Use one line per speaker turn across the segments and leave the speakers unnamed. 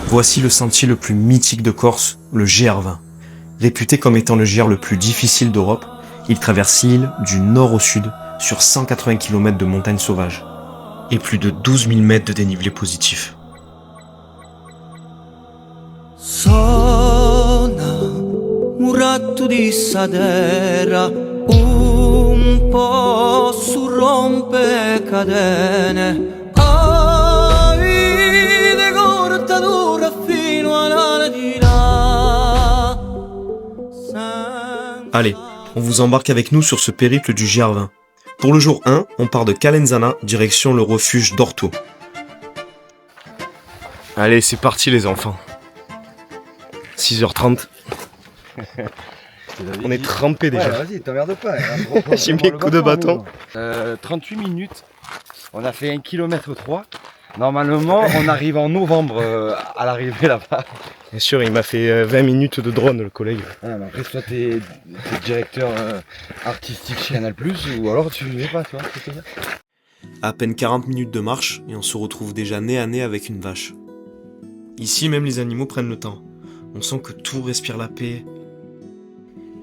Voici le sentier le plus mythique de Corse, le GR20. Réputé comme étant le GR le plus difficile d'Europe, il traverse l'île du nord au sud sur 180 km de montagnes sauvages et plus de 12 000 mètres de dénivelé positif.
Sona un ratto di sadera, un po' su rompe cadene. Vide cortadura fino alla di là.
Allez, on vous embarque avec nous sur ce périple du GR20. Pour le jour 1, on part de Calenzana, direction le refuge d'Orto. Allez, c'est parti les enfants. 6h30. On est trempés déjà.
Ouais, vas-y, t'emmerdes pas.
J'ai mis un coup de bâton.
38 minutes. On a fait 1 km 3. Normalement, on arrive en novembre à l'arrivée là-bas.
Bien sûr, il m'a fait 20 minutes de drone, le collègue.
Ah, mais après, toi, t'es directeur artistique chez Canal+, ou alors tu sais pas, toi.
À peine 40 minutes de marche et on se retrouve déjà nez à nez avec une vache. Ici, même les animaux prennent le temps. On sent que tout respire la paix.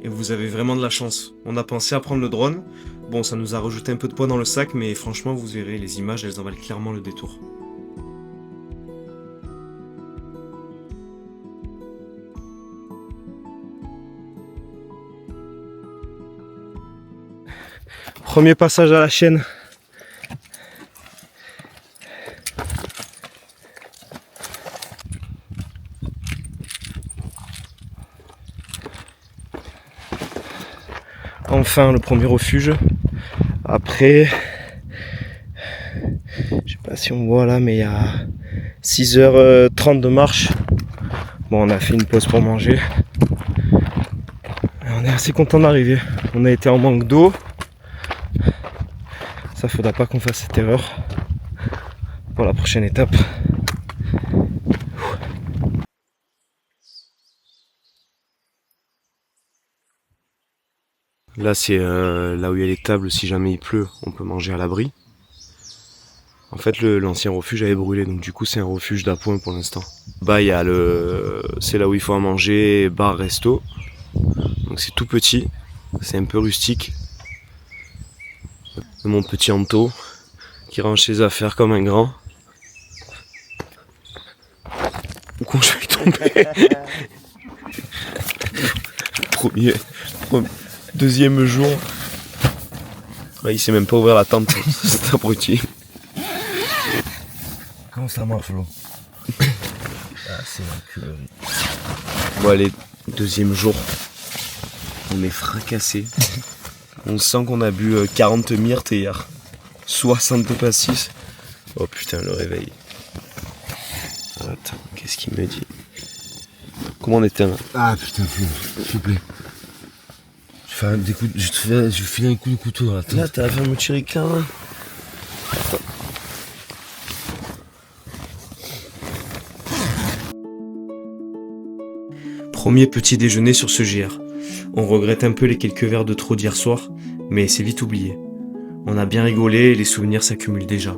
Et vous avez vraiment de la chance. On a pensé à prendre le drone. Bon, ça nous a rajouté un peu de poids dans le sac, mais franchement, vous verrez, les images, elles en valent clairement le détour. Premier passage à la chaîne. Enfin le premier refuge. Après, je sais pas si on voit là, mais il y a 6h30 de marche. Bon, on a fait une pause pour manger. Et on est assez content d'arriver. On a été en manque d'eau. Ça, faudra pas qu'on fasse cette erreur pour la prochaine étape. Là, c'est là où il y a les tables. Si jamais il pleut, on peut manger à l'abri. En fait, l'ancien refuge avait brûlé, donc du coup, c'est un refuge d'appoint pour l'instant. Bah, il y a c'est là où il faut à manger, bar, resto. Donc c'est tout petit, c'est un peu rustique. Mon petit Anto qui range ses affaires comme un grand. Où je vais tomber. Deuxième jour. Là, il sait même pas ouvrir la tente, c'est abruti.
Comment ça marche, l'eau? Ah, c'est la culerie.
Bon, allez, deuxième jour. On est fracassé. On sent qu'on a bu 40 myrtes hier. 60 pastis. Oh putain, le réveil. Attends, qu'est-ce qu'il me dit? Comment on était là?
Ah putain, Flo, s'il te plaît. Je file un coup de couteau dans la tête.
Là, t'as fait me tirer qu'un. Premier petit déjeuner sur ce GR. On regrette un peu les quelques verres de trop d'hier soir, mais c'est vite oublié. On a bien rigolé et les souvenirs s'accumulent déjà.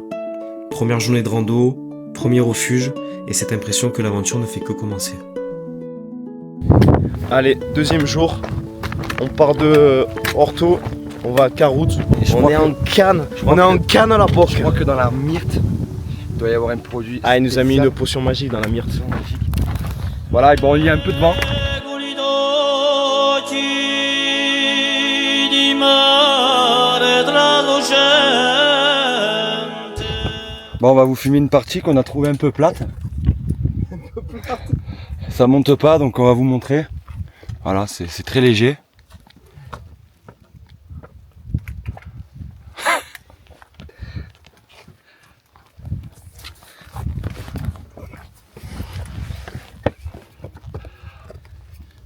Première journée de rando, premier refuge, et cette impression que l'aventure ne fait que commencer. Allez, deuxième jour, on part de Orto, on va à Carouz, on est en Cannes, on est en Cannes à la porte.
Je crois que dans la myrte, il doit y avoir un produit.
Ah, il nous a mis une potion magique dans la myrte.
Voilà, bon, il y a un peu de vent. Bon, on va vous fumer une partie qu'on a trouvée un peu plate. Ça monte pas, donc on va vous montrer. Voilà, c'est très léger.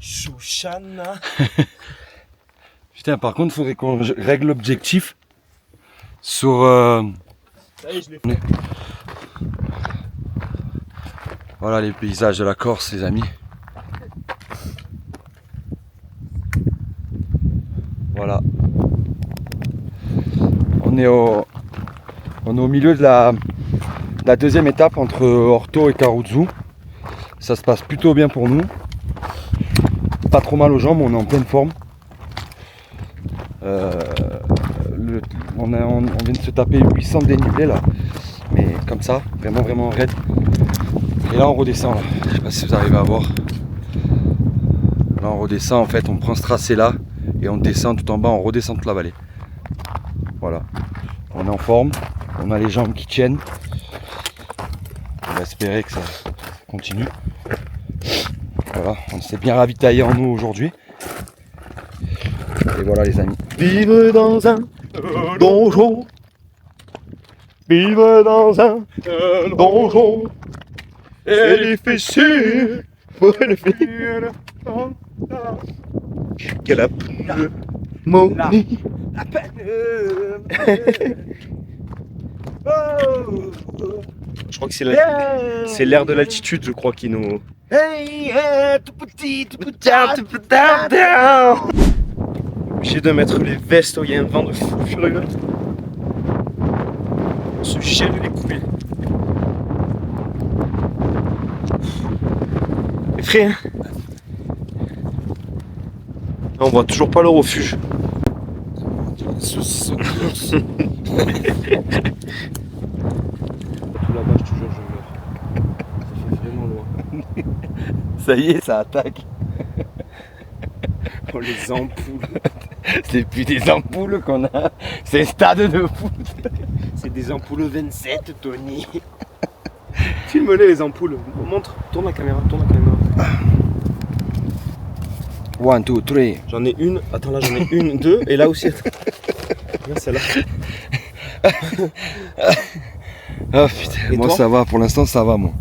Chouchana.
Putain, par contre, il faudrait qu'on règle l'objectif sur...
Ça y est, je l'ai fait.
Voilà les paysages de la Corse, les amis. Voilà. On est au milieu de la deuxième étape entre Orto et Caruzu. Ça se passe plutôt bien pour nous. Pas trop mal aux jambes, on est en pleine forme. On vient de se taper 800 dénivelés là. Mais comme ça, vraiment raide. Et là on redescend là. Je sais pas si vous arrivez à voir. Là on redescend en fait, on prend ce tracé là et on descend tout en bas, on redescend toute la vallée. Voilà. On est en forme, on a les jambes qui tiennent. On va espérer que ça continue. Voilà, on s'est bien ravitaillé en eau aujourd'hui. Et voilà les amis.
Vivre dans un donjon. Vivre dans un donjon. C'est difficile. Quelle harmonie. Je crois que c'est l'air de l'altitude, je crois, qui nous... Obligé de mettre les vestes, il y a un vent de fou furieux. On se gèle les couilles. C'est frais, hein? On voit toujours pas le refuge.
Tout là-bas, je te jure, je meurs. Ça fait vraiment loin. Ça y est, ça attaque.
Oh, les ampoules.
C'est plus des ampoules qu'on a, c'est un stade de foot.
C'est des ampoules 27, Tony. Filme-les les ampoules. Montre, tourne la caméra,
One, two, three.
J'en ai une, attends là j'en ai une, deux, et là aussi. Attends. Là, celle-là.
Oh putain,
Et
moi
toi
ça va, pour l'instant ça va moi.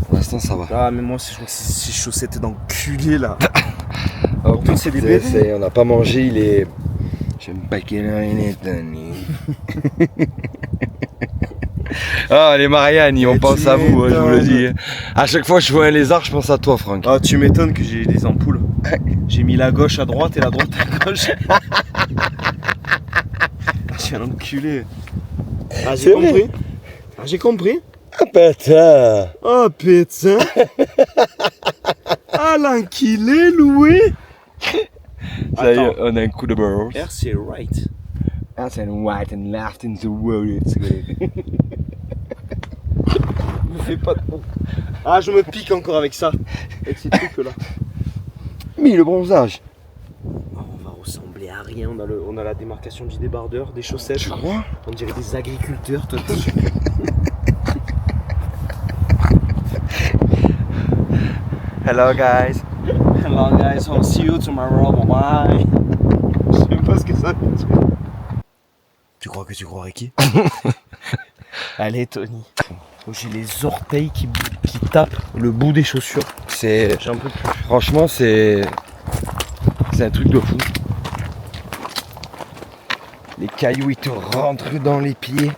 Pour l'instant ça va.
Ah mais moi je crois que c'est ces chaussettes d'enculé là.
Oh,
putain, c'est des bébés.
on n'a pas mangé, il est... J'aime pas quelle heure il est, Tony. Ah les Marianne, on pense à vous, je vous le dis. À chaque fois que je vois un lézard, je pense à toi Franck.
Ah tu m'étonnes que j'ai des ampoules. J'ai mis la gauche à droite et la droite à gauche. J'ai un enculé. Ah j'ai compris. Ah j'ai compris.
Ah putain.
Oh putain. Ah l'enculé Louis.
Ça y est, on a un coup de burrow.
R c'est right.
That's and white and left in the world, it's good.
Me fais pas de bon. Ah je me pique encore avec ça. Avec ces trucs là.
Mais le bronzage.
Oh, on va ressembler à rien. On a la démarcation du débardeur, des chaussettes.
Tu crois?
On dirait des agriculteurs toi.
Hello guys.
Hello guys, I'll see you tomorrow, bye bye. Je sais même pas ce que ça veut dire. Tu crois que tu croirais qui? Allez Tony. Oh, j'ai les orteils qui tapent le bout des chaussures. J'en peux plus.
Franchement c'est un truc de fou. Les cailloux ils te rentrent dans les pieds.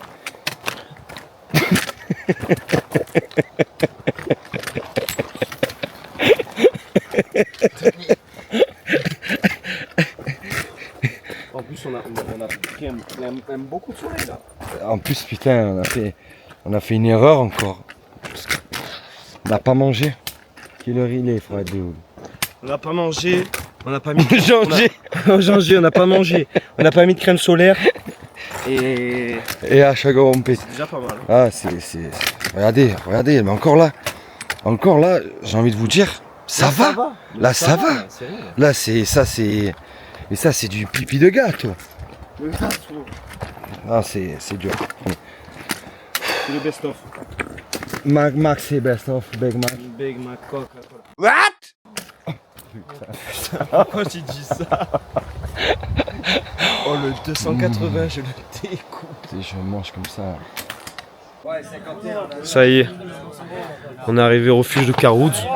En plus on a pris un beaucoup de soleil là.
En plus putain on a fait une erreur encore. On n'a pas mangé. Quelle heure il est Fred?
On n'a pas mangé, on n'a pas mis
Janger.
on n'a pas mangé, on n'a pas mis de crème solaire et
à chaque rompé.
c'est déjà pas mal.
Ah c'est. Regardez, mais encore là, j'ai envie de vous dire, ça va. Là ça va. Là c'est ça c'est. Mais ça c'est du pipi de gars toi. Ah c'est dur.
C'est le best of.
Mac c'est best of, Big Mac.
Big Mac Coca-Cola.
What?
Pourquoi tu dis ça? Oh le 280 je le découpe.
Je mange comme ça.
Ça y est, on est arrivé au refuge de Carouz.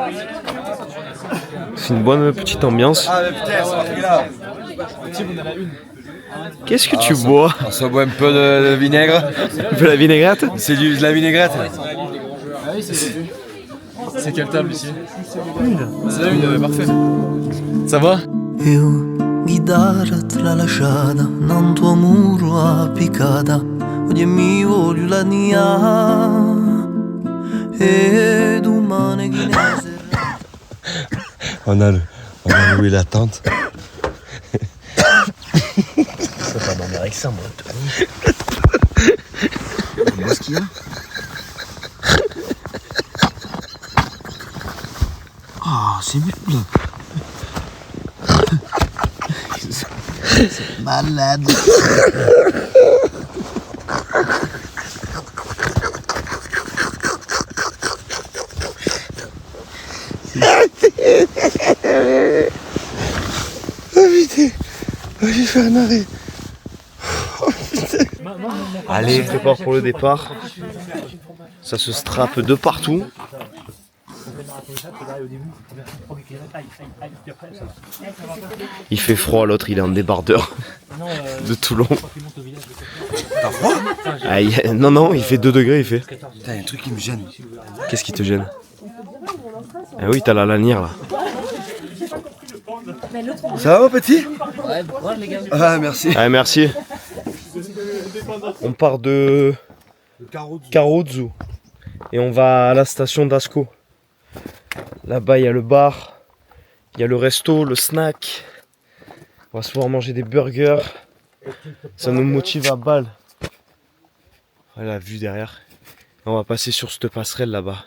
C'est une bonne petite ambiance. Qu'est-ce que tu bois?
On se boit un peu de vinaigre.
Un peu la vinaigrette?
C'est de la vinaigrette.
C'est quelle table ici? C'est la une, parfait. Ça va?
Io, chitarra tralasciata, non tuo muro appiccata, oggi mi voglio la nia, ed umane chinese.
On a loué la tente.
Je peux pas dormir avec ça, moi. Qu'est-ce qu'il y a? Ah, c'est nul. C'est malade.
Oh putain, j'ai fait un arrêt. Oh putain.
Allez, on se prépare pour le départ. Ça se strappe de partout. Il fait froid, l'autre il est en débardeur de Toulon.
T'as froid?
Non, il fait 2 degrés, il fait.
Putain, y a un truc qui me gêne.
Qu'est-ce qui te gêne? Ah oui, t'as la lanière là.
Ça va mon petit? Ah merci.
Ah merci. On part de Karozu et on va à la station d'Asco. Là-bas il y a le bar, il y a le resto, le snack. On va se pouvoir manger des burgers. Ça nous motive à balle. Voilà la vue derrière. On va passer sur cette passerelle là-bas.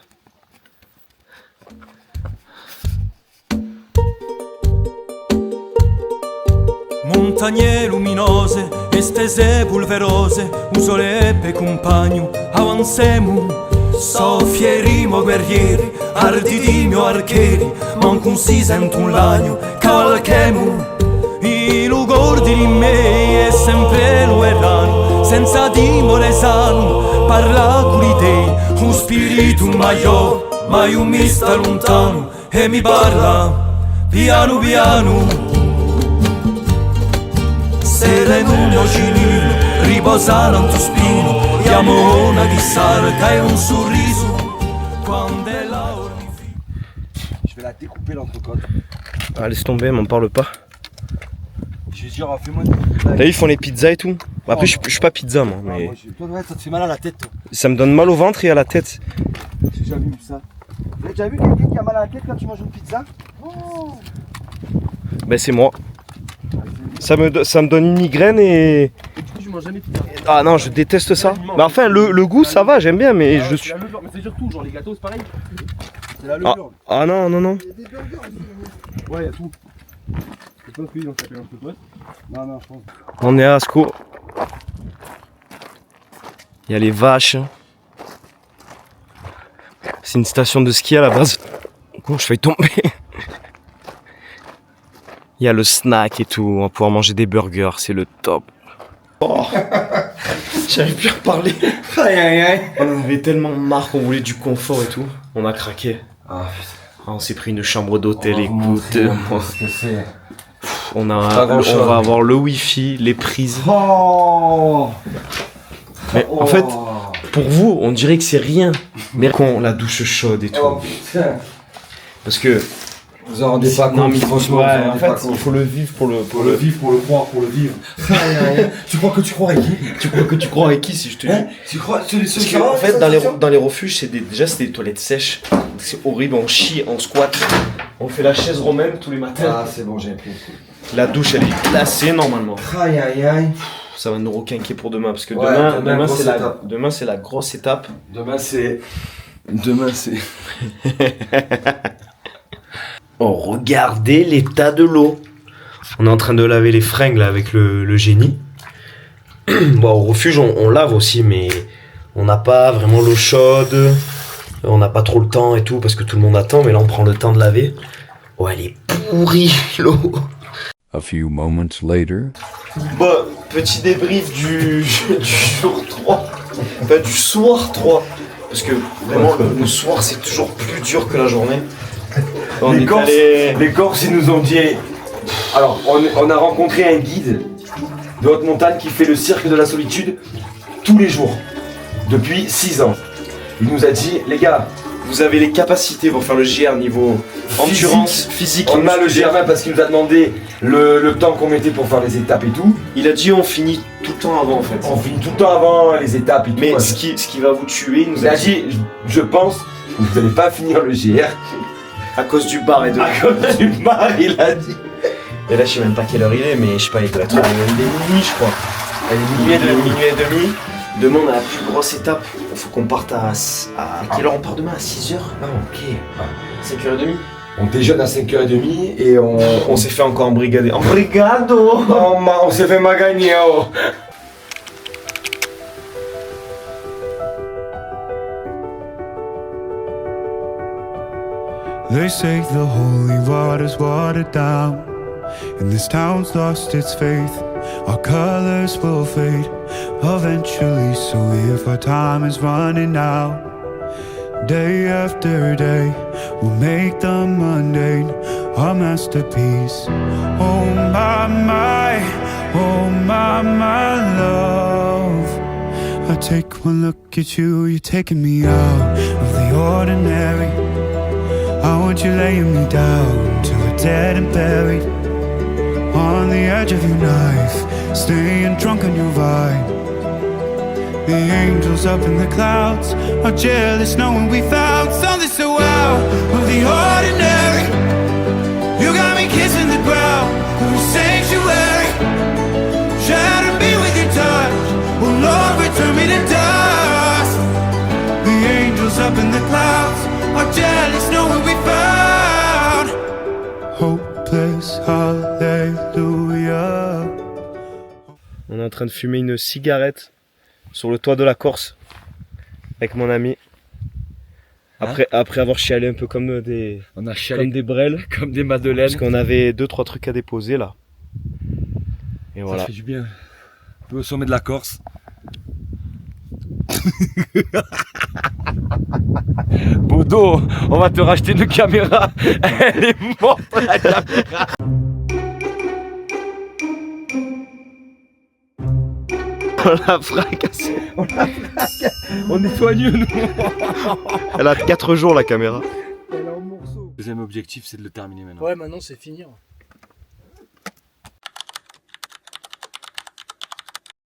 Montagne luminose, estese pulverose, un soleppe compagno, avancemo. Soffieremo guerrieri, arditimo archeri, manco si sente un lagno, cavalchemo. I lugordi di me è sempre lo errano, senza timore sano, parla con i dei, un spirito maior, mai un mista lontano, e mi parla piano piano. Sereno cinino, riposare in tuo spino, chiamo una chissà che hai un sorriso, quando è la ormifino.
Je vais la découper l'entrecôte.
Ah, laisse tomber, m'en parle pas.
Je vais dire, fais-moi
T'as vu, ils font les pizzas et tout. Après, je suis pas pizza moi, mais
toi, ouais, ça te fait mal à la tête toi.
ça me donne mal au ventre et à la tête.
J'ai jamais vu ça. Vous avez déjà vu quelqu'un qui a mal à la tête quand tu manges une pizza?
Ben c'est moi. Ça me donne une migraine et...
Du coup, je mange jamais pizza.
Ah non, je déteste ça. Mais enfin, le goût, ça va, j'aime bien, mais je suis...
C'est la levure, mais c'est surtout, genre les gâteaux, c'est pareil.
C'est la
Ah,
levure.
ah non.
Ouais, y'a tout. Je pense qu'ils ont tapé un peu de pote.
Non, je pense.
On est à Asco. Il y a les vaches. C'est une station de ski à la base. Oh, je failli tomber. Il y a le snack et tout. On va pouvoir manger des burgers. C'est le top. Oh. J'arrive plus à parler. On en avait tellement marre qu'on voulait du confort et tout. On a craqué.
Ah
Ah, on s'est pris une chambre d'hôtel, écoute.
ce que c'est.
On
Pas
va
grand-chose.
avoir le wifi, les prises.
Oh.
Mais en fait, pour vous, on dirait que c'est rien. Mais quand la douche chaude et tout.
Oh putain.
Parce que...
Vous en rendez pas
Non,
compte,
mais
franchement,
ouais,
vous en
en
rendez
fait,
pas compte.
il faut le vivre pour le...
Pour le vivre, pour le croire, pour le vivre. Tu crois que tu crois avec qui?
Tu crois que tu crois avec qui si je te dis?
Hein? Tu crois que les
Parce qu'en fait, dans les refuges, déjà c'est des toilettes sèches. C'est horrible, on chie, on squatte. On fait la chaise romaine tous les matins.
Ah, c'est bon, j'ai appris.
La douche, elle est glacée normalement.
Aïe aïe aïe.
Ça va nous requinquer pour demain. Parce que
Ouais,
demain, c'est la grosse étape.
Demain, c'est.
Oh, regardez l'état de l'eau. On est en train de laver les fringues là avec le génie. Bon, au refuge, on lave aussi, mais on n'a pas vraiment l'eau chaude. On n'a pas trop le temps et tout parce que tout le monde attend. Mais là, on prend le temps de laver. Oh, elle est pourrie l'eau.
A few moments later.
Bon, petit débrief du jour 3. Enfin, du soir 3. Parce que vraiment, le soir, c'est toujours plus dur que la journée.
Les Corses, ils nous ont dit. Alors, on a rencontré un guide de haute montagne qui fait le cirque de la solitude tous les jours, depuis 6 ans. Il nous a dit, les gars,
Vous avez les capacités pour faire le GR niveau endurance physique.
on a le GR20 parce qu'il nous a demandé le temps qu'on mettait pour faire les étapes et tout.
Il a dit on finit tout le temps avant en fait.
On finit tout le temps avant les étapes et tout.
Mais
quoi.
ce qui va vous tuer, il nous
Il a dit, je pense que vous n'allez pas finir le GR.
À cause du bar et de...
À cause du bar, il a dit.
Et là, je sais même pas quelle heure il est, mais je sais pas, il doit être minuit, je crois. Minuit et demi. Demain, on a la plus grosse étape. Il faut qu'on parte à quelle heure on part demain? À 6h? Ah, ok. 5h30.
On déjeune à 5h30 et
On s'est fait encore embrigader. Embrigado!
on s'est fait magagner. Oh.
They say the holy water's watered down, and this town's lost its faith. Our colors will fade eventually, so if our time is running out, day after day, we'll make the mundane our masterpiece. Oh my, oh my love. I take one look at you, you're taking me out of the ordinary. I want you laying me down till we're dead and buried on the edge of your knife, staying drunk on your vine. The angels up in the clouds are jealous knowing we found something so out of the ordinary. You got me kissing the ground of a sanctuary, shatter me with your touch, oh Lord, return me to dust. The angels up in the clouds are jealous knowing we found hopeless hallelujah.
On est en train de fumer une cigarette sur le toit de la Corse avec mon ami. Après avoir chialé un peu comme des
On a chialé
comme des brels,
comme des madeleines.
parce qu'on avait 2-3 trucs à déposer là. Et voilà.
Ça fait du bien. Un peu au sommet de la Corse. Bodo, on va te racheter une caméra. Elle est morte la caméra.
On l'a fracassé.
On nettoie mieux nous.
Elle a 4 jours la caméra.
Deuxième objectif, c'est de le terminer maintenant.
Ouais, maintenant c'est finir.